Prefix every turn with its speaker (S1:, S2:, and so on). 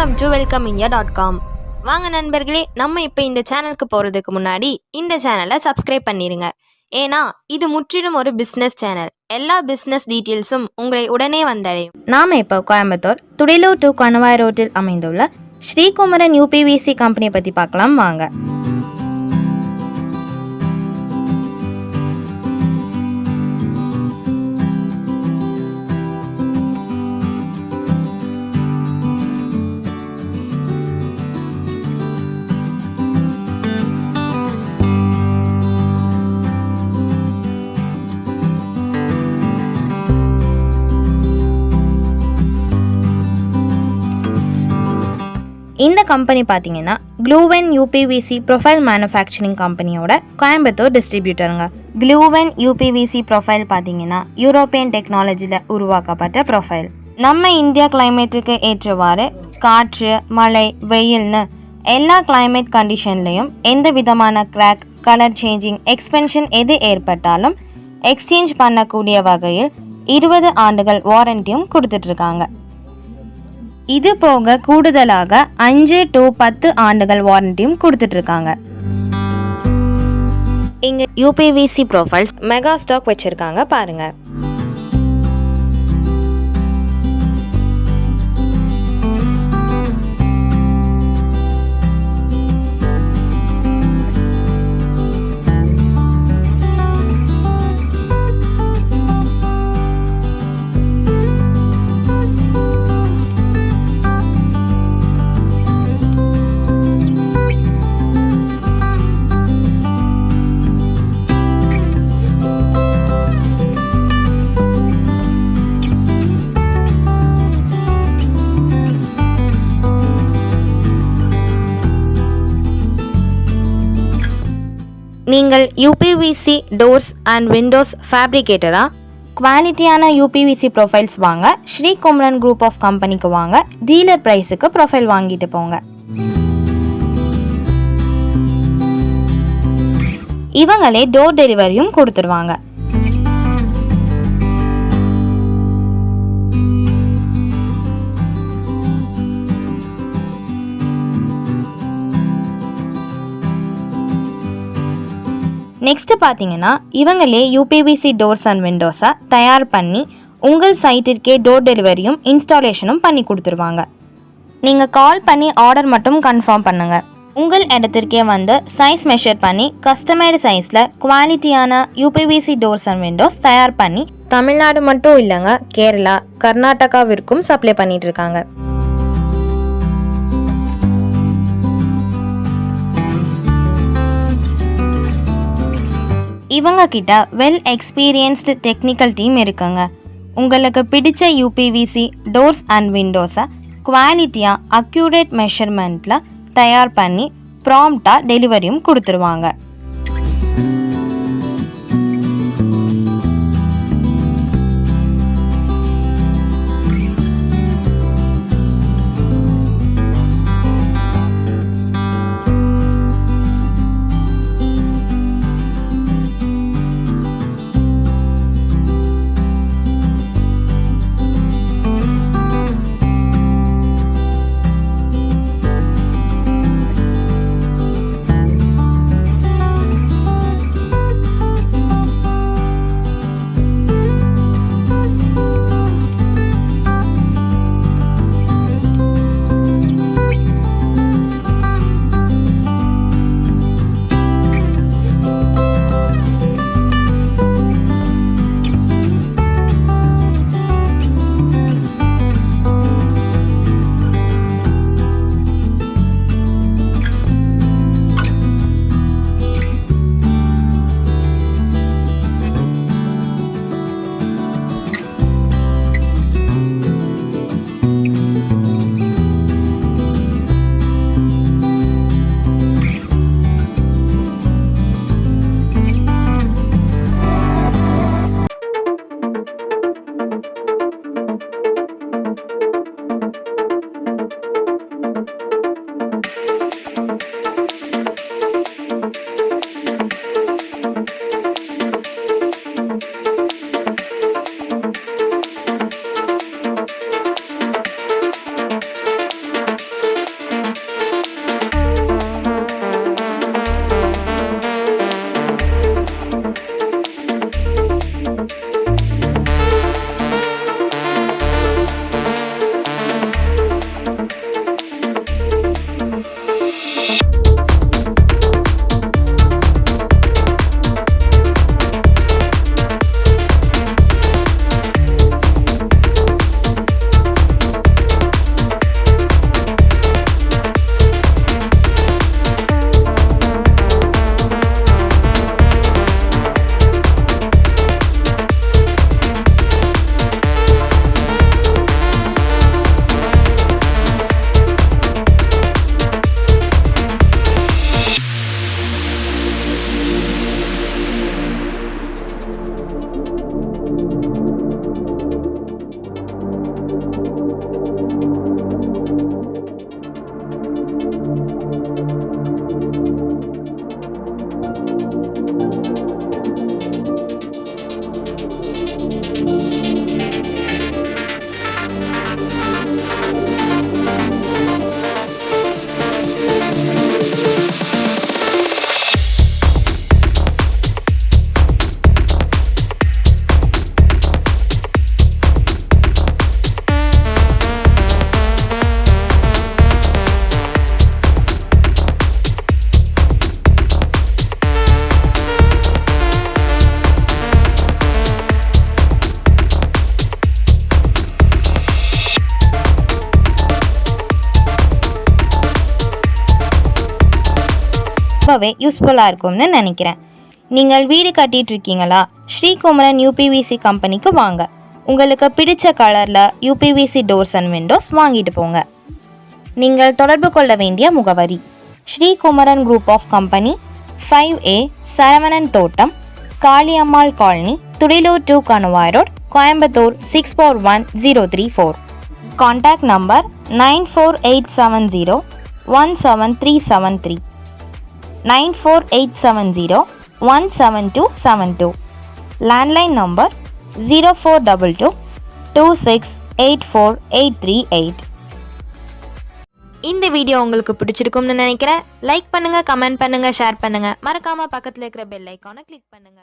S1: Welcome to welcomeindia.com. வாங்க நண்பர்களே, நம்ம இப்போ இந்த சேனலுக்கு போகிறதுக்கு முன்னாடி இந்த சேனலை சப்ஸ்கிரைப் பண்ணிடுங்க. ஏன்னா இது முற்றிலும் ஒரு பிஸ்னஸ் சேனல். எல்லா பிஸ்னஸ் டீட்டெயில்ஸும் உங்களை உடனே வந்தடையும்.
S2: நாம் இப்போ கோயம்புத்தூர் துடிலூர் டு கணவாய் ரோட்டில் அமைந்துள்ள ஸ்ரீகுமரன் யூபிவிசி கம்பெனியை பற்றி பார்க்கலாம் வாங்க. இந்த கம்பெனி பார்த்தீங்கன்னா க்ளூவென் யூபிவிசி ப்ரொஃபைல் மேனுஃபேக்சரிங் கம்பெனியோட கோயம்புத்தூர் டிஸ்ட்ரிபியூட்டருங்க. க்ளூவென் யூபிவிசி ப்ரொஃபைல் பார்த்தீங்கன்னா யூரோப்பியன் டெக்னாலஜியில் உருவாக்கப்பட்ட ப்ரொஃபைல். நம்ம இந்தியா கிளைமேட்டுக்கு ஏற்றவாறு காற்று, மழை, வெயில்னு எல்லா கிளைமேட் கண்டிஷன்லேயும் எந்த விதமான கிராக், கலர் சேஞ்சிங், எக்ஸ்பென்ஷன் எது ஏற்பட்டாலும் எக்ஸ்சேஞ்ச் பண்ணக்கூடிய வகையில் 20 ஆண்டுகள் வாரண்டியும் கொடுத்துட்ருக்காங்க. இது போக கூடுதலாக 5 to 10 ஆண்டுகள் வாரண்டியும் கொடுத்துட்ருக்காங்க. இங்கே யூபிவிசி ப்ரொஃபைல்ஸ் மெகா ஸ்டாக் வச்சுருக்காங்க பாருங்கள். நீங்கள் யூபிவிசி டோர்ஸ் அண்ட் விண்டோஸ் ஃபேப்ரிகேட்டரா? குவாலிட்டியான யூபிவிசி ப்ரொஃபைல்ஸ் வாங்க ஸ்ரீகுமரன் குரூப் ஆஃப் கம்பெனிக்கு வாங்க. டீலர் ப்ரைஸுக்கு ப்ரொஃபைல் வாங்கிட்டு போங்க. இவங்களே டோர் டெலிவரியும் கொடுத்துருவாங்க. நெக்ஸ்ட் பார்த்தீங்கன்னா இவங்களே யூபிவிசி டோர்ஸ் அண்ட் விண்டோஸை தயார் பண்ணி உங்கள் சைட்டிற்கே டோர் டெலிவரியும் இன்ஸ்டாலேஷனும் பண்ணி கொடுத்துருவாங்க. நீங்கள் கால் பண்ணி ஆர்டர் மட்டும் கன்ஃபார்ம் பண்ணுங்கள். உங்கள் இடத்திற்கே வந்து சைஸ் மெஷர் பண்ணி கஸ்டமைடு சைஸில் குவாலிட்டியான யூபிவிசி டோர்ஸ் அண்ட் விண்டோஸ் தயார் பண்ணி தமிழ்நாடு மட்டும் இல்லைங்க, கேரளா, கர்நாடகாவிற்கும் சப்ளை பண்ணிட்டு இருக்காங்க. இவங்க கிட்ட வெல் எக்ஸ்பீரியன்ஸ்டு டெக்னிக்கல் டீம் இருக்குங்க. உங்களுக்கு பிடிச்ச யூபிவிசி டோர்ஸ் அண்ட் விண்டோஸை குவாலிட்டியாக அக்யூரேட் மெஷர்மெண்ட்டில் தயார் பண்ணி ப்ராம்ப்டாக டெலிவரியும் கொடுத்துருவாங்க. ரொம்பவே யூஸ்ஃபுல்லாக இருக்கும்னு நினைக்கிறேன். நீங்கள் வீடு கட்டிட்டு இருக்கீங்களா? ஸ்ரீகுமரன் யூபிவிசி கம்பெனிக்கு வாங்க. உங்களுக்கு பிடிச்ச கலரில் யூபிவிசி டோர்ஸ் அண்ட் விண்டோஸ் வாங்கிட்டு போங்க. நீங்கள் தொடர்பு கொள்ள வேண்டிய முகவரி: Srikumaran group of company, 5A Saravanan Thottam, Kaliammal colony, Thudiyalur 2 Kanuvai road, Coimbatore 641034. Contact number 9487017373, 9487017272. Landline number 042226848838.
S1: இந்த வீடியோ உங்களுக்கு பிடிச்சிருக்கும்னு நினைக்கிறேன். லைக் பண்ணுங்க, கமெண்ட் பண்ணுங்க, ஷேர் பண்ணுங்க. மறக்காம பக்கத்தில் இருக்கிற பெல் ஐக்கானை கிளிக் பண்ணுங்க.